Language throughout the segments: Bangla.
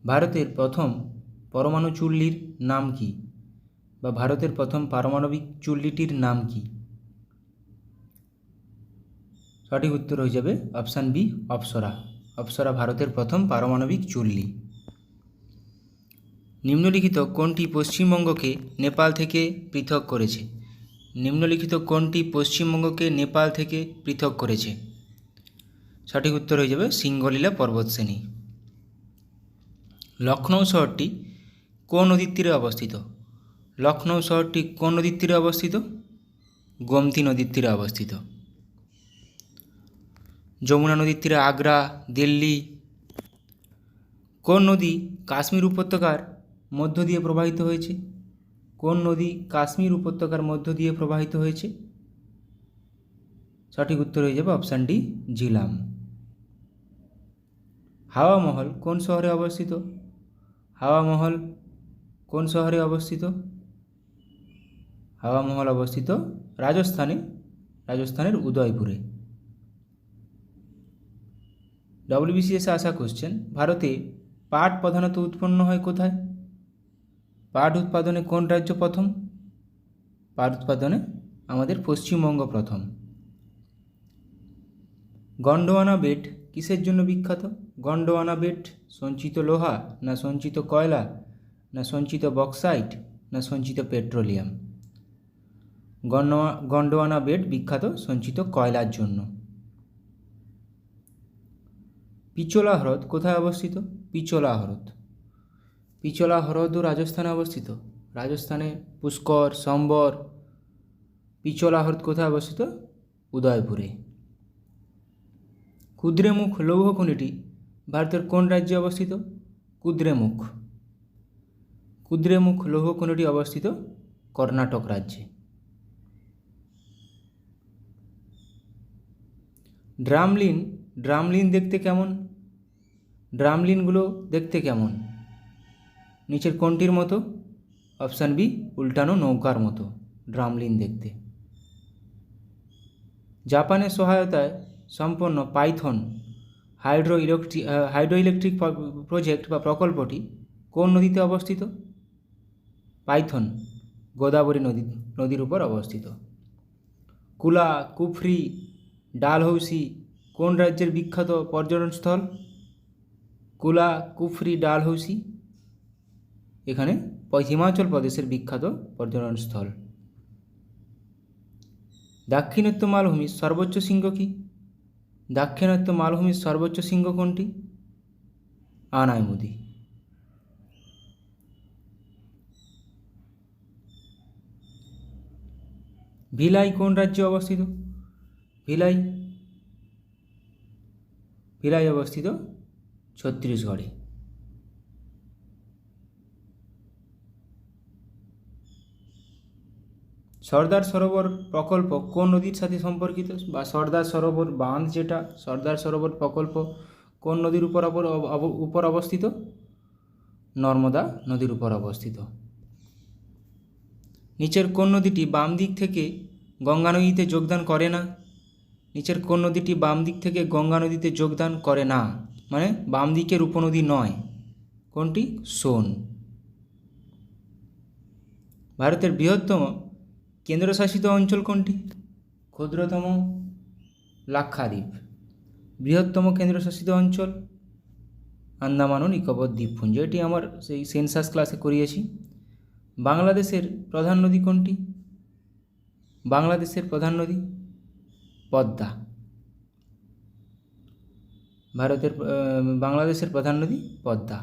ভারতের প্রথম পরমাণু চুল্লির নাম কি, বা ভারতের প্রথম পারমাণবিক চুল্লিটির নাম কি? সঠিক উত্তর হয়ে যাবে অপশান বি, অপ্সরা। অপ্সরা ভারতের প্রথম পারমাণবিক চুল্লি। নিম্নলিখিত কোনটি পশ্চিমবঙ্গকে নেপাল থেকে পৃথক করেছে? নিম্নলিখিত কোনটি পশ্চিমবঙ্গকে নেপাল থেকে পৃথক করেছে? সঠিক উত্তর হয়ে যাবে সিঙ্গলীলা পর্বতশ্রেণী। লখনৌ শহরটি কোন নদীর তীরে অবস্থিত? লখনৌ শহরটি কোন নদীর তীরে অবস্থিত? গোমতী নদীর তীরে অবস্থিত। যমুনা নদীর তীরে আগ্রা, দিল্লি। কোন নদী কাশ্মীর উপত্যকার মধ্য দিয়ে প্রবাহিত হয়েছে? কোন নদী কাশ্মীর উপত্যকার মধ্য দিয়ে প্রবাহিত হয়েছে? সঠিক উত্তর হয়ে যাবে অপশান ডি, ঝিলাম। হাওয়া মহল কোন শহরে অবস্থিত? হাওয়া মহল কোন শহরে অবস্থিত? হাওয়া মহল অবস্থিত রাজস্থানে, রাজস্থানের উদয়পুরে। ডব্লিউবিসিএসে আসা কোশ্চেন, ভারতে পাট প্রধানত উৎপন্ন হয় কোথায়? পাট উৎপাদনে কোন রাজ্য প্রথম? পাট উৎপাদনে আমাদের পশ্চিমবঙ্গ প্রথম। গন্ডোয়ানা বেট কিসের জন্য বিখ্যাত? গন্ডোয়ানা বেট সঞ্চিত লোহা, না সঞ্চিত কয়লা, না সঞ্চিত বক্সাইট, না সঞ্চিত পেট্রোলিয়াম? গন্ডোয়ানা বেট বিখ্যাত সঞ্চিত কয়লার জন্য। পিচোলা হ্রদ কোথায় অবস্থিত? পিচোলা হ্রদ, পিচোলা হ্রদও রাজস্থানে অবস্থিত। রাজস্থানে পুষ্কর, সম্বর। পিচোলা হ্রদ কোথায় অবস্থিত? উদয়পুরে। কুদ্রেমুখ লৌহ খনিটি ভারতের কোন রাজ্যে অবস্থিত? কুদ্রেমুখ, কুদ্রেমুখ লৌহ খনিটি অবস্থিত কর্ণাটক রাজ্যে। ড্রামলিন, ড্রামলিন দেখতে কেমন? ড্রামলিনগুলো দেখতে কেমন? নিচের কোনটির মতো? অপশান বি, উল্টানো নৌকার মতো ড্রামলিন দেখতে। জাপানের সহায়তায় সম্পন্ন পাইথন হাইড্রো ইলেকট্রিক প্রজেক্ট বা প্রকল্পটি কোন নদীতে অবস্থিত? পাইথন গোদাবরী নদীর উপর অবস্থিত। কুলা, কুফরি, ডালহৌসি কোন রাজ্যের বিখ্যাত পর্যটনস্থল? কুলা, কুফরি, ডালহৌসি এখানে হিমাচল প্রদেশের বিখ্যাত পর্যটনস্থল। দাক্ষিণাত্য মালভূমির সর্বোচ্চ শৃঙ্গ কি? দাক্ষিণাত্য মালভূমির সর্বোচ্চ শৃঙ্গ কোনটি? আনাইমুদি। ভিলাই কোন রাজ্যে অবস্থিত? ভিলাই, ভিলাই অবস্থিত ছত্তিশগড়ে। সর্দার সরোবর প্রকল্প কোন নদীর সাথে সম্পর্কিত? বা সর্দার সরোবর বাঁধ, যেটা সর্দার সরোবর প্রকল্প কোন নদীর উপর অবস্থিত? নর্মদা নদীর উপর অবস্থিত। নিচের কোন নদীটি বাম দিক থেকে গঙ্গা নদীতে যোগদান করে না? নিচের কোন নদীটি বাম দিক থেকে গঙ্গা নদীতে যোগদান করে না, মানে বাম দিকের উপনদী নয়? কোনটি? সোন। ভারতের বৃহত্তম কেন্দ্রশাসিত অঞ্চল কোনটি? ক্ষুদ্রতম লাক্ষাদ্বীপ। বৃহত্তম কেন্দ্রশাসিত অঞ্চল আন্দামান ও নিকোবর দ্বীপপুঞ্জ। এটি আমার সেই সেন্সাস ক্লাসে করিয়েছি। বাংলাদেশের প্রধান নদী কোনটি? বাংলাদেশের প্রধান নদী পদ্মা। বাংলাদেশের প্রধান নদী পদ্মা।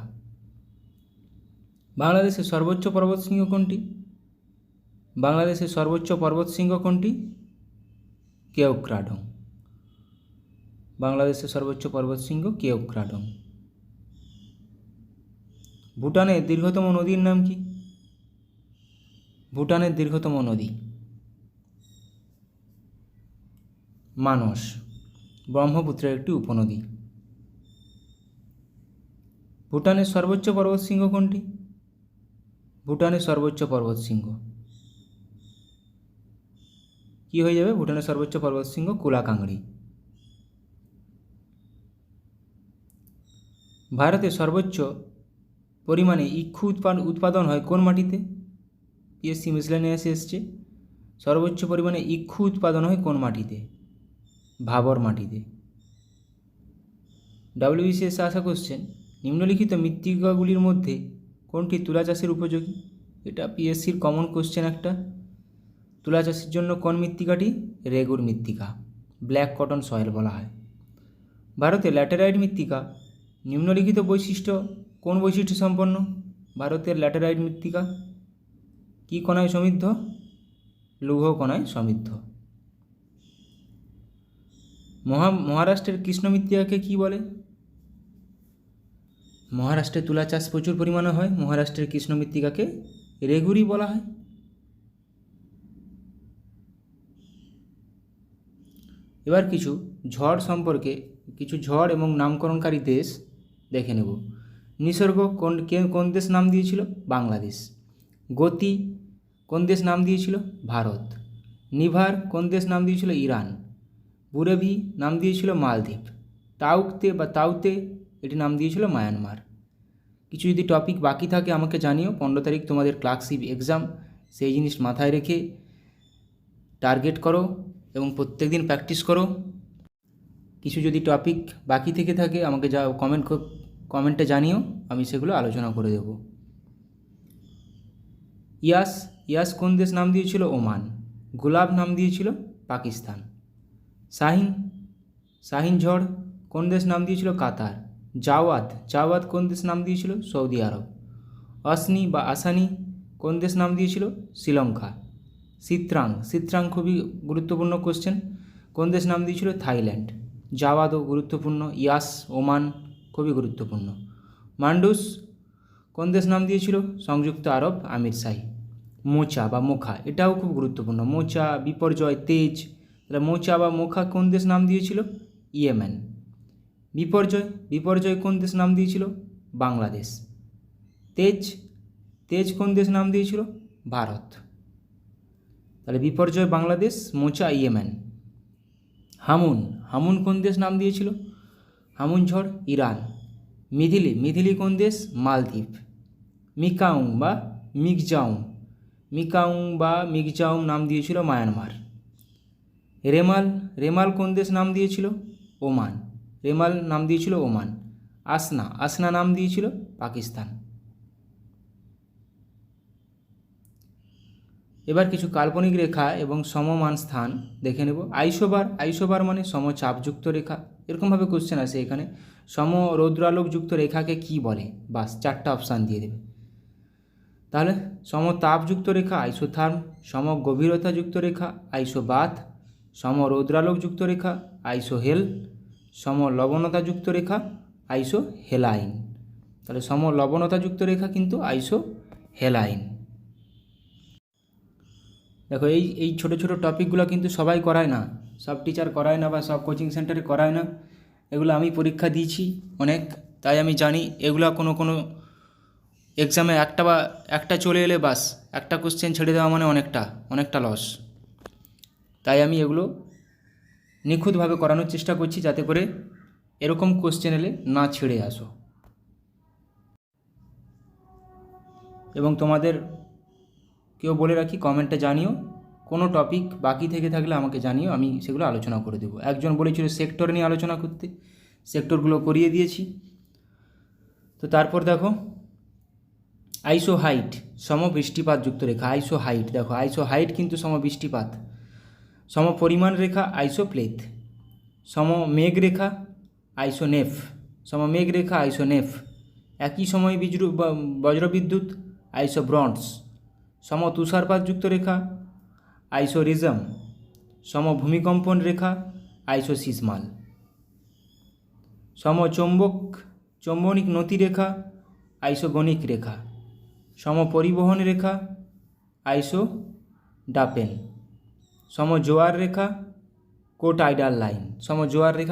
বাংলাদেশের সর্বোচ্চ পর্বতশৃঙ্গ কোনটি? বাংলাদেশের সর্বোচ্চ পর্বতশৃঙ্গ কোনটি? কেওক্রাডং। বাংলাদেশের সর্বোচ্চ পর্বতশৃঙ্গ কেওক্রাডং। ভুটানের দীর্ঘতম নদীর নাম কি? ভুটানের দীর্ঘতম নদী মানস, ব্রহ্মপুত্রের একটি উপনদী। ভুটানের সর্বোচ্চ পর্বতশৃঙ্গ কোনটি? ভুটানের সর্বোচ্চ পর্বতশৃঙ্গ কি হয়ে যাবে? ভুটানের সর্বোচ্চ পর্বতশৃঙ্গ কুলাকাংড়ি। ভারতের সর্বোচ্চ পরিমাণে ইক্ষু উৎপাদন হয় কোন মাটিতে? পিএসসি মিসলেনিয়াসে এসছে। সর্বোচ্চ পরিমাণে ইক্ষু উৎপাদন হয় কোন মাটিতে? ভাবর মাটিতে। WBCS আসা কোশ্চেন, নিম্নলিখিত মৃত্তিকাগুলির মধ্যে কোনটি তুলা চাষের উপযোগী? এটা পিএসসির কমন কোশ্চেন একটা। তুলা চাষের জন্য কোন মৃত্তিকাটি? রেগুর মৃত্তিকা, ব্ল্যাক কটন সয়েল বলা হয়। ভারতে ল্যাটেরাইট মৃত্তিকা নিম্নলিখিত বৈশিষ্ট্য কোন বৈশিষ্ট্য সম্পন্ন? ভারতের ল্যাটেরাইট মৃত্তিকা কি কণায় সমৃদ্ধ? লৌহ কণায় সমৃদ্ধ। মহারাষ্ট্রের কৃষ্ণ মৃত্তিকাকে কি বলে? মহারাষ্ট্রে তুলা চাষ প্রচুর পরিমাণে হয়, মহারাষ্ট্রের কৃষ্ণ মৃত্তিকাকে রেগুরি বলা হয়। এবার কিছু ঝড় সম্পর্কে, কিছু ঝড় এবং নামকরণকারী দেশ দেখে নেব। নিসর্গ কোন দেশ নাম দিয়েছিল? বাংলাদেশ। গতি কোন দেশ নাম দিয়েছিল? ভারত। নিভার কোন দেশ নাম দিয়েছিল? ইরান। বুরেভি নাম দিয়েছিল মালদ্বীপ। তাউতে এটি নাম দিয়েছিল মায়ানমার। কিছু যদি টপিক বাকি থাকে আমাকে জানিও। 15 তারিখ তোমাদের ক্লার্কশিপ এক্সাম, সেই জিনিস মাথায় রেখে টার্গেট করো এবং প্রত্যেক দিন প্র্যাকটিস করো। কিছু যদি টপিক বাকি থেকে থাকে আমাকে কমেন্টে জানিও, আমি সেগুলো আলোচনা করে দেব। ইয়াস কোন দেশ নাম দিয়েছিল? ওমান। গোলাপ নাম দিয়েছিল পাকিস্তান। শাহিন ঝড় কোন দেশ নাম দিয়েছিল? কাতার। জাওয়াদ কোন দেশ নাম দিয়েছিল? সৌদি আরব। আসানি কোন দেশ নাম দিয়েছিল? শ্রীলঙ্কা। সিত্রাং খুবই গুরুত্বপূর্ণ কোশ্চেন, কোন দেশ নাম দিয়েছিল? থাইল্যান্ড। জাওয়াদও গুরুত্বপূর্ণ। ইয়াস ওমান খুবই গুরুত্বপূর্ণ। মান্ডুস কোন দেশ নাম দিয়েছিল? সংযুক্ত আরব আমিরশাহী। মোচা বা মোখা এটাও খুব গুরুত্বপূর্ণ। মোচা, বিপর্যয়, তেজ, তাহলে মোচা বা মোখা কোন দেশ নাম দিয়েছিল? ইয়েমেন। বিপর্যয় কোন দেশ নাম দিয়েছিল? বাংলাদেশ। তেজ কোন দেশ নাম দিয়েছিল? ভারত। তাহলে বিপর্যয় বাংলাদেশ, মোচা ইয়েমেন। হামুন কোন দেশ নাম দিয়েছিল? হামুন ঝড় ইরান। মিথিলি কোন দেশ? মালদ্বীপ। মিকাউং বা মিগজাউং নাম দিয়েছিল মায়ানমার। রেমাল কোন দেশ নাম দিয়েছিল? ওমান। আসনা নাম দিয়েছিল পাকিস্তান। এবার কিছু কাল্পনিক রেখা এবং সমমান স্থান দেখে নেব। আইসোবার মানে সমচাপযুক্ত রেখা, এরকমভাবে কোশ্চেন আসে এখানে। রৌদ্রালোকযুক্ত রেখাকে কি বলে? বাস 4টা অপশান দিয়ে দেবে। তাহলে সমতাপযুক্ত রেখা আইসোথার্ম, সমগভীরতাযুক্ত রেখা আইসোবাথ, সমরৌদ্রালোকযুক্ত রেখা আইসোহেল, সমলবণতাযুক্ত রেখা আইসোহেলাইন। তাহলে সমলবণতাযুক্ত রেখা কিন্তু আইসোহেলাইন। দেখো এই ছোটো ছোটো টপিকগুলো কিন্তু সবাই করায় না, সব টিচার করায় না বা সব কোচিং সেন্টারে করায় না। এগুলো আমি পরীক্ষা দিয়েছি অনেক, তাই আমি জানি এগুলো কোনো এক্সামে একটা চলে এলে বাস একটা কোশ্চেন ছেড়ে দেওয়া মানে অনেকটা লস। তাই আমি এগুলো নিখুঁতভাবে করানোর চেষ্টা করছি যাতে করে এরকম কোশ্চেন এলে না ছেড়ে আসো। এবং তোমাদের কেউ বলে রাখি, কমেন্টে জানিও কোনো টপিক বাকি থেকে থাকলে আমাকে জানিও, আমি সেগুলো আলোচনা করে দেবো। একজন বলেছিল সেক্টর নিয়ে আলোচনা করতে, সেক্টরগুলো করিয়ে দিয়েছি। তো তারপর দেখো আইসোহাইট সমবৃষ্টিপাতযুক্ত রেখা। দেখো আইসোহাইট কিন্তু সমবৃষ্টিপাত। সমপরিমাণ রেখা আইসোপ্লেথ। সমমেঘ রেখা আইসোনেফ। একই সময়ে বজ্রবিদ্যুৎ আইসোব্রন্স। সমতুষারপাতযুক্ত রেখা আইসোরিজম। সমভূমিকম্পন রেখা আইসোসিসমাল। চৌম্বনিক নতি রেখা আইসোগনিক রেখা। সমপরিবহন রেখা আইসোডাপেন। সমজোয়ার রেখা কোটাইডাল লাইন।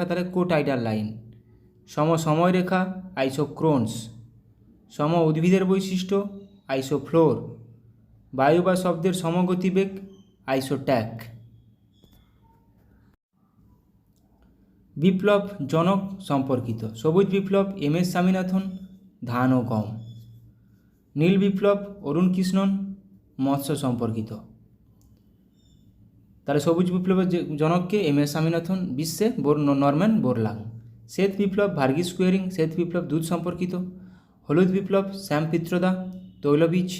তাহলে কোটাইডাল লাইন। সময় রেখা আইসোক্রোনস। উদ্ভিদের বৈশিষ্ট্য আইসোফ্লোর। বায়ু বা শব্দের সমগতিবেগ আইসোট্যাক। বিপ্লব জনক সম্পর্কিত। সবুজ বিপ্লব MS স্বামীনাথন, ধান ও গম। নীল বিপ্লব অরুণ কৃষ্ণন মৎস্য সম্পর্কিত। তাহলে সবুজ বিপ্লবের জনককে MS স্বামীনাথন, বিশ্বে নরম্যান বোরলাং। শ্বেত বিপ্লব ভার্গিস কুইরিং, শ্বেত বিপ্লব দুধ সম্পর্কিত। হলুদ বিপ্লব শ্যাম পিত্রদা, তৈলবীজ।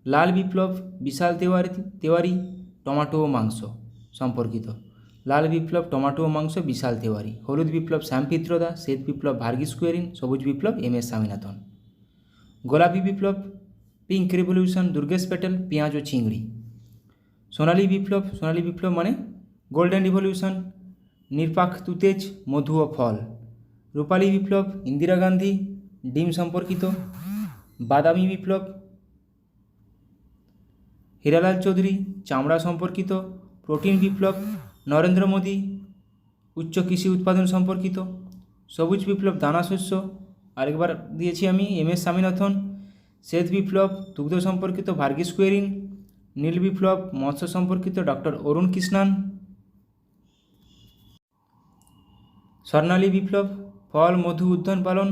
লাল বিপ্লব বিশাল তেওয়ারি, টমাটো ও মাংস সম্পর্কিত। লাল বিপ্লব টমাটো ও মাংস, বিশাল তেওয়ারি। হলুদ বিপ্লব শ্যাম পিত্রদা, শ্বেত বিপ্লব ভার্গিস কুইরিং, সবুজ বিপ্লব MS স্বামীনাথন। গোলাপি বিপ্লব পিঙ্ক রেভলিউশন, দুর্গেশ প্যাটেল, পেঁয়াজ ও চিংড়ি। সোনালী বিপ্লব মানে গোল্ডেন রিভলিউশন, নির্পাক তুতেজ, মধু ও ফল। রূপালী বিপ্লব ইন্দিরা গান্ধী, ডিম সম্পর্কিত। বাদামি বিপ্লব হীরালাল চৌধুরী, চামড়া সম্পর্কিত। প্রোটিন বিপ্লব নরেন্দ্র মোদী, উচ্চ কৃষি উৎপাদন সম্পর্কিত। সবুজ বিপ্লব দানা শস্য, আরেকবার দিয়েছি আমি, MS স্বামীনাথন। শ্বেত বিপ্লব দুগ্ধ সম্পর্কিত, ভার্গিস কুইরিং। নীল বিপ্লব মৎস্য সম্পর্কিত, ডক্টর অরুণ কৃষ্ণন। স্বর্ণালী বিপ্লব ফল, মধু, উদ্যান পালন,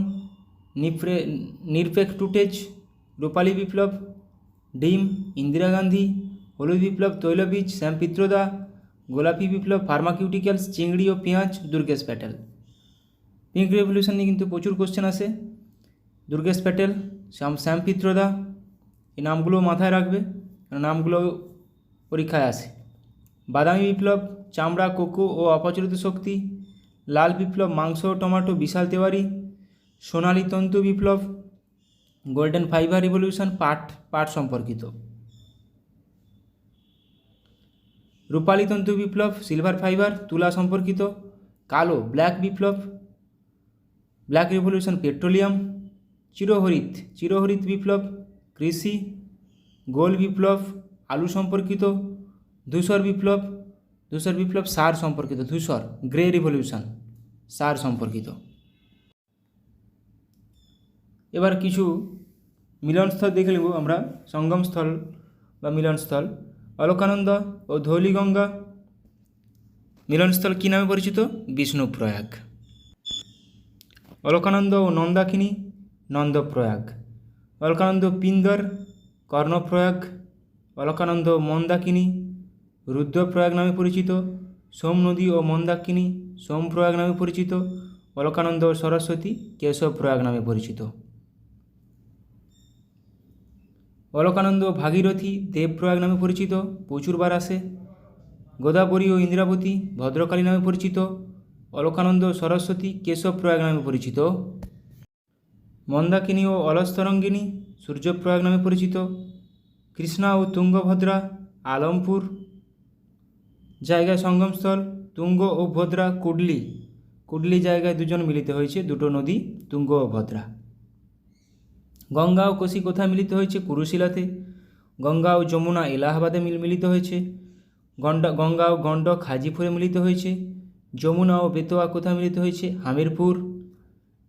নিরপেক্ষ টুটেজ। রূপালী বিপ্লব ডিম, ইন্দিরা গান্ধী। হলুদ বিপ্লব তৈলবীজ, শ্যাম পিত্রদা। গোলাপি বিপ্লব ফার্মাকিউটিক্যালস, চিংড়ি ও পেঁয়াজ, দুর্গেশ প্যাটেল। পিঙ্ক রেভলিউশন নিয়ে কিন্তু প্রচুর কোশ্চেন আসে। দুর্গেশ প্যাটেল, শ্যাম পিত্রদা, এই নামগুলো মাথায় রাখবে, নামগুলো পরীক্ষায় আসে। বাদামি বিপ্লব চামড়া, কোকো ও অপচলিত শক্তি। লাল বিপ্লব মাংস, টমেটো, বিশাল তেওয়ারি। সোনালী তন্তু বিপ্লব গোল্ডেন ফাইবার রিভলিউশন, পাট সম্পর্কিত। রূপালী তন্তু বিপ্লব সিলভার ফাইবার, তুলা সম্পর্কিত। কালো ব্ল্যাক বিপ্লব, ব্ল্যাক রিভলিউশন, পেট্রোলিয়াম। চিরহরিত বিপ্লব কৃষি। গোল বিপ্লব আলু সম্পর্কিত। ধূসর বিপ্লব সার সম্পর্কিত। ধূসর গ্রে রিভলিউশন, সার সম্পর্কিত। এবার কিছু মিলনস্থল দেখে নেব আমরা। সঙ্গমস্থল বা মিলনস্থল অলকানন্দ ও ধৌলিগঙ্গা। মিলনস্থল কী নামে পরিচিত? বিষ্ণুপ্রয়াগ। অলকানন্দ ও নন্দাকিনী, নন্দপ্রয়াগ। অলকানন্দ পিন্দর, কর্ণপ্রয়াগ। অলকানন্দ মন্দাকিনী, রুদ্রপ্রয়াগ নামে পরিচিত। সোম নদী ও মন্দাকিনী, সোমপ্রয়াগ নামে পরিচিত। অলকানন্দ সরস্বতী, কেশবপ্রয়াগ নামে পরিচিত। অলকানন্দ ভাগীরথী, দেবপ্রয়াগ নামে পরিচিত, প্রচুরবার আসে। গোদাবরী ও ইন্দ্রাবতী, ভদ্রকালী নামে পরিচিত। অলকানন্দ সরস্বতী, কেশবপ্রয়াগ নামে পরিচিত। মন্দাকিনী ও অলস্তরঙ্গিনী, সূর্যপ্রয়াগ নামে পরিচিত। কৃষ্ণা ও তুঙ্গভদ্রা, আলমপুর। জায়গায় সঙ্গমস্থল তুঙ্গ ও ভদ্রা, কুডলি জায়গায় দুজন মিলিত হয়েছে, দুটো নদী তুঙ্গ ও ভদ্রা। গঙ্গা ও কোশি কোথায় মিলিত হয়েছে? কুরুশিলাতে। গঙ্গা ও যমুনা এলাহাবাদে মিলিত হয়েছে। গঙ্গা ও গণ্ডক হাজিপুরে মিলিত হয়েছে। যমুনা ও বেতোয়া কোথায় মিলিত হয়েছে? হামিরপুর।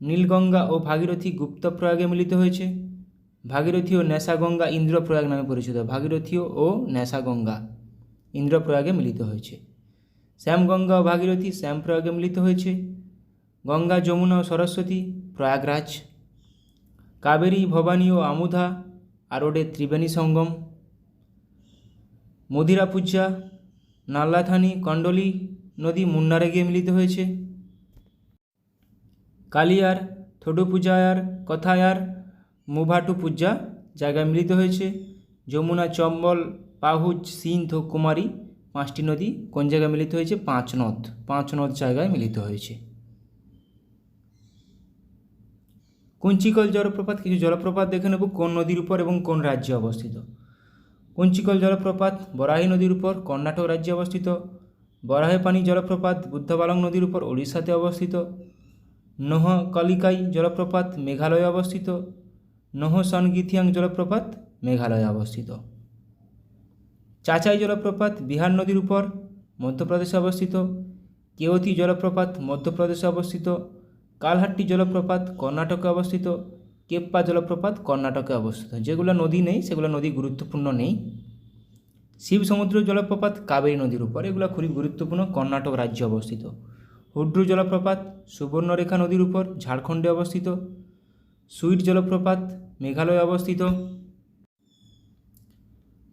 নীলগঙ্গা ও ভাগীরথী গুপ্তপ্রয়াগে মিলিত হয়েছে। ভাগীরথী ও নেশাগঙ্গা ইন্দ্রপ্রয়াগ নামে পরিচিত। ভাগীরথী ও নেশাগঙ্গা ইন্দ্রপ্রয়াগে মিলিত হয়েছে। শ্যামগঙ্গা ও ভাগীরথী শ্যামপ্রয়াগে মিলিত হয়েছে। গঙ্গা, যমুনা ও সরস্বতী প্রয়াগরাজ। কাবেরী, ভবানী ও আমুধা আরোডে ত্রিবেণী সঙ্গম। মদিরাপুজ্জা, নাল্লাথানি, কণ্ডলী নদী মুন্নারে গিয়ে মিলিত হয়েছে। কালিয়ার, থোডুপুজায়ার, কথায়ার, মুভাটুপুজ্জা জায়গায় মিলিত হয়েছে। যমুনা, চম্বল, পাহুজ, সিন্ধ ও কুমারী পাঁচটি নদী কোন জায়গায় মিলিত হয়েছে? পাঁচ নদ জায়গায় মিলিত হয়েছে। কুঞ্চিকল জলপ্রপাত, কিছু জলপ্রপাত দেখে নেব কোন নদীর উপর এবং কোন রাজ্যে অবস্থিত। কুঞ্চিকল জলপ্রপাত বরাহী নদীর উপর, কর্ণাটক রাজ্যে অবস্থিত। বরাহপানি জলপ্রপাত বুদ্ধবালং নদীর উপর, ওড়িশাতে অবস্থিত। নোহকলিকাই জলপ্রপাত মেঘালয়ে অবস্থিত। নোহসনগিথিয়াং জলপ্রপাত মেঘালয়ে অবস্থিত। চাচাই জলপ্রপাত বিহার নদীর উপর, মধ্যপ্রদেশে অবস্থিত। কেওতি জলপ্রপাত মধ্যপ্রদেশে অবস্থিত। কালহাট্টি জলপ্রপাত কর্ণাটকে অবস্থিত। কেপ্পা জলপ্রপাত কর্ণাটকে অবস্থিত। যেগুলো নদী নেই সেগুলো নদী গুরুত্বপূর্ণ নেই। শিব সমুদ্র জলপ্রপাত কাবেরী নদীর উপর, এগুলো খুবই গুরুত্বপূর্ণ, কর্ণাটক রাজ্যে অবস্থিত। হুড্রু জলপ্রপাত সুবর্ণরেখা নদীর উপর, ঝাড়খণ্ডে অবস্থিত। সুইট জলপ্রপাত মেঘালয়ে অবস্থিত।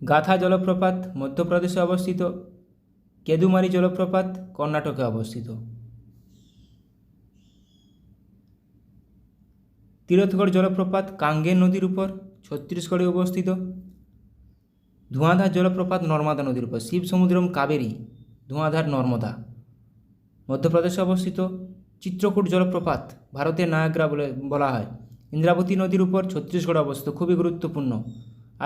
গাথা জলপ্রপাত মধ্যপ্রদেশে অবস্থিত। কেদুমারি জলপ্রপাত কর্ণাটকে অবস্থিত। তীরথগড় জলপ্রপাত কাঙ্গের নদীর উপর ছত্তিশগড়ে অবস্থিত। ধোঁয়াধার জলপ্রপাত নর্মদা নদীর উপর। শিব সমুদ্রম কাবেরী ধোঁয়াধার নর্মদা মধ্যপ্রদেশে অবস্থিত। চিত্রকূট জলপ্রপাত ভারতের নায়াগ্রা বলা হয়, ইন্দ্রাবতী নদীর উপর ছত্তিশগড়ে অবস্থিত, খুবই গুরুত্বপূর্ণ।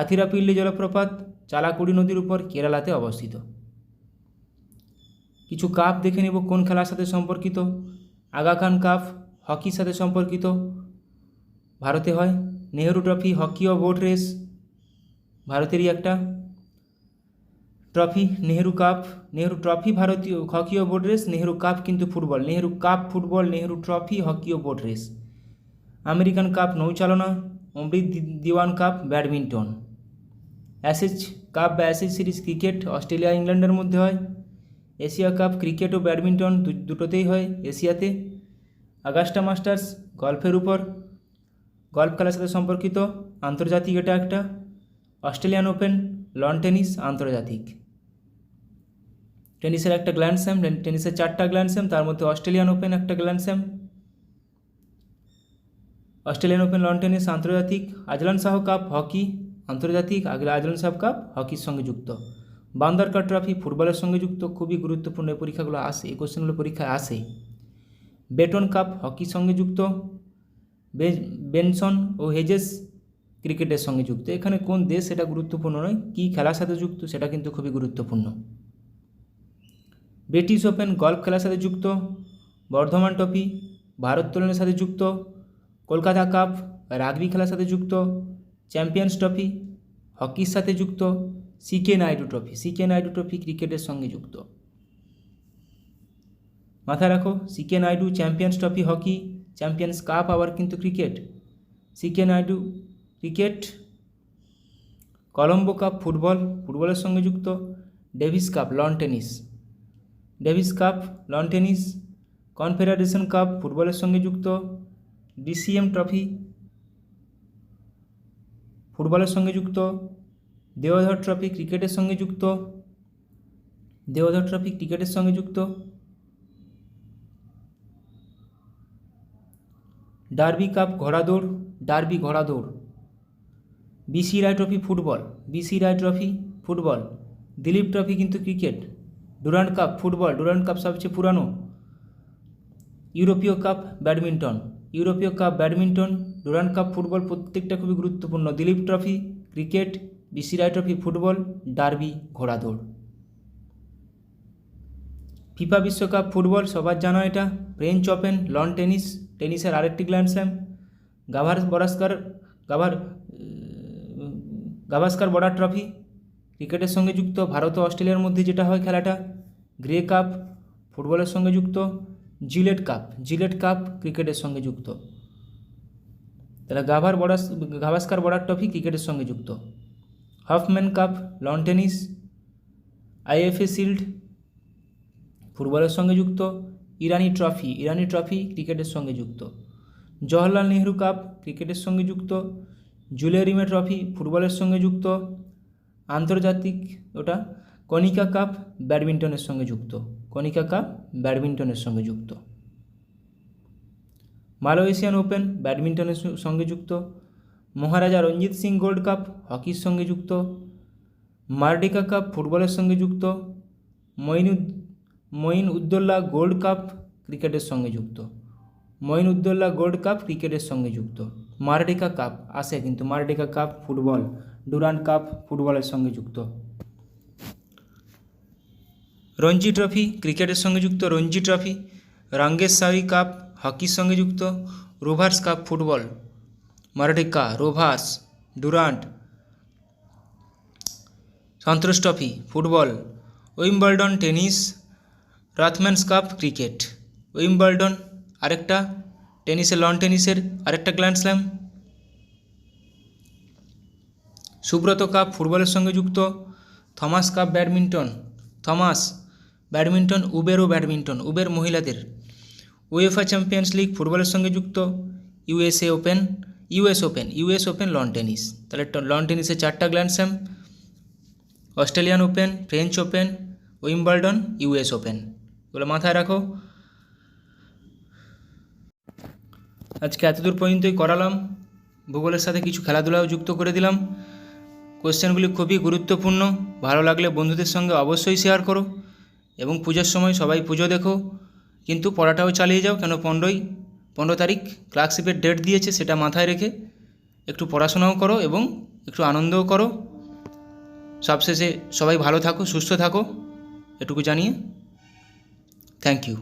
আথিরাপিল্লি জলপ্রপাত চালাকুড়ি নদীর উপর কেরালাতে অবস্থিত। কিছু কাপ দেখে নেব কোন খেলার সাথে সম্পর্কিত। আগা খান কাপ হকির সাথে সম্পর্কিত, ভারতে হয়। নেহেরু ট্রফি হকি ও বোট রেস ভারতেরই একটা trophy. Nehru cup, Nehru trophy ভারতীয়, হকি ও বোট রেস। নেহেরু কাপ কিন্তু football. Nehru cup football, Nehru trophy hockey ও বোট রেস। আমেরিকান কাপ নৌচালনা, Amrit Diwan cup badminton. Ashes cup বা অ্যাশেজ সিরিজ ক্রিকেট অস্ট্রেলিয়া ইংল্যান্ডের মধ্যে হয়। এশিয়া কাপ ক্রিকেট ও ব্যাডমিন্টন দুটোতেই হয় এশিয়াতে। অগাস্টা মাস্টার্স গল্ফের উপর, গল্ফ খেলার সাথে সম্পর্কিত, আন্তর্জাতিক এটা একটা। অস্ট্রেলিয়ান ওপেন লন টেনিস আন্তর্জাতিক। টেনিসের একটা গ্র্যান্ড স্ল্যাম, টেনিসের 4টা গ্র্যান্ড স্ল্যাম, তার মধ্যে অস্ট্রেলিয়ান ওপেন একটা grand slam. Australian open lawn tennis আন্তর্জাতিক। আজলান শাহ কাপ হকি আন্তর্জাতিক। আজলান শাহ কাপ হকির সঙ্গে যুক্ত। বান্দারকার ট্রফি ফুটবলের সঙ্গে যুক্ত, খুবই গুরুত্বপূর্ণ। এই পরীক্ষাগুলো আসে, এই কোশ্চেনগুলো পরীক্ষায় আসে। বেটন কাপ হকির সঙ্গে যুক্ত। বেনসন ও হেজেস ক্রিকেটের সঙ্গে যুক্ত। এখানে কোন দেশ সেটা গুরুত্বপূর্ণ নয়, কী খেলার সাথে যুক্ত সেটা কিন্তু খুবই গুরুত্বপূর্ণ। ব্রিটিশ ওপেন গল্ফ খেলার সাথে যুক্ত। বর্ধমান ট্রফি ভারোত্তোলনের সাথে যুক্ত। কলকাতা কাপ রাগবি খেলার সাথে যুক্ত। চ্যাম্পিয়ন্স ট্রফি হকির সাথে যুক্ত। সিকে নাইডু ট্রফি ক্রিকেটের সঙ্গে যুক্ত। মাথায় রাখো, CK Naidu champions trophy hockey, champions cup আবার কিন্তু cricket. CK Naidu cricket. Colombo cup ফুটবলের সঙ্গে যুক্ত। Davis cup lawn tennis. Confederation cup ফুটবলের সঙ্গে যুক্ত। ডিসিএম ট্রফি ফুটবলের সঙ্গে যুক্ত। দেওধর ট্রফি ক্রিকেটের সঙ্গে যুক্ত। ডার্বি কাপ ঘোড়াদৌড়। BC Roy trophy football. Dilip trophy কিন্তু cricket. Durand cup football, Durand cup সবচেয়ে পুরানো। ইউরোপীয় cup badminton, Durand cup football, প্রত্যেকটা খুবই গুরুত্বপূর্ণ। Dilip trophy cricket, BC Roy trophy football, derby ঘোড়াদৌড়। ফিফা বিশ্বকাপ ফুটবল সবার জানা এটা। ফ্রেঞ্চ ওপেন লন টেনিসের আরেকটি grand slam. Gavaskar Border trophy ক্রিকেটের সঙ্গে যুক্ত। ভারত ও অস্ট্রেলিয়ার মধ্যে যেটা হয় খেলাটা। গ্রে কাপ ফুটবলের সঙ্গে যুক্ত। জিলেট কাপ ক্রিকেটের সঙ্গে যুক্ত। তাহলে গাভাস্কার বর্ডার ট্রফি ক্রিকেটের সঙ্গে যুক্ত। Hoffman cup lawn tennis. IFA shield ফুটবলের সঙ্গে যুক্ত। ইরানি ট্রফি ক্রিকেটের সঙ্গে যুক্ত। জওহরলাল নেহরু কাপ ক্রিকেটের সঙ্গে যুক্ত। জুলিয়া রিমে ট্রফি ফুটবলের সঙ্গে যুক্ত। আন্তর্জাতিক ওটা কনিকা কাপ ব্যাডমিন্টনের সঙ্গে যুক্ত। মালয়েশিয়ান ওপেন ব্যাডমিন্টনের সঙ্গে যুক্ত। মহারাজা রঞ্জিত সিং গোল্ড কাপ হকির সঙ্গে যুক্ত। মার্ডিকা কাপ ফুটবলের সঙ্গে যুক্ত। মঈন উদ্দৌলা গোল্ড কাপ ক্রিকেটের সঙ্গে যুক্ত। মার্ডিকা কাপ আসে কিন্তু, মার্ডিকা কাপ ফুটবল। ডুরান্ড কাপ ফুটবলের সঙ্গে যুক্ত। রঞ্জি ট্রফি ক্রিকেটের সঙ্গে যুক্ত। রঞ্জি ট্রফি। রাঙ্গেশ্বরী কাপ হকির সঙ্গে যুক্ত। Rovers cup football. Merdeka, Rovers, Durand. Santosh trophy football. Wimbledon tennis. Rothmans cup cricket. Wimbledon আরেকটা লন টেনিসের আরেকটা গ্র্যান্ড স্ল্যাম। সুব্রত কাপ ফুটবলের সঙ্গে যুক্ত। Thomas cup badminton. উবের মহিলাদের। উয়েফা চ্যাম্পিয়ন্স লিগ ফুটবলের সঙ্গে যুক্ত। USA open US open lawn tennis, তাহলে লন টেনিসে 4টা grand slam, Australian open, French open, Wimbledon, US open, এগুলো মাথায় রাখো। আজকে এতদূর পর্যন্তই করালাম, ভূগোলের সাথে কিছু খেলাধুলাও যুক্ত করে দিলাম। কোশ্চেনগুলি খুবই গুরুত্বপূর্ণ, ভালো লাগলে বন্ধুদের সঙ্গে অবশ্যই শেয়ার করো, এবং পুজোর সময় সবাই পুজো দেখো, কিন্তু পড়াটাও চালিয়ে যাও, কেন 15 তারিখ ক্লার্কশিপের ডেট দিয়েছে, সেটা মাথায় রেখে একটু পড়াশোনাও করো এবং একটু আনন্দও করো। সবশেষে সবাই ভালো থাকো, সুস্থ থাকো, এটুকু জানিয়ে থ্যাংক ইউ।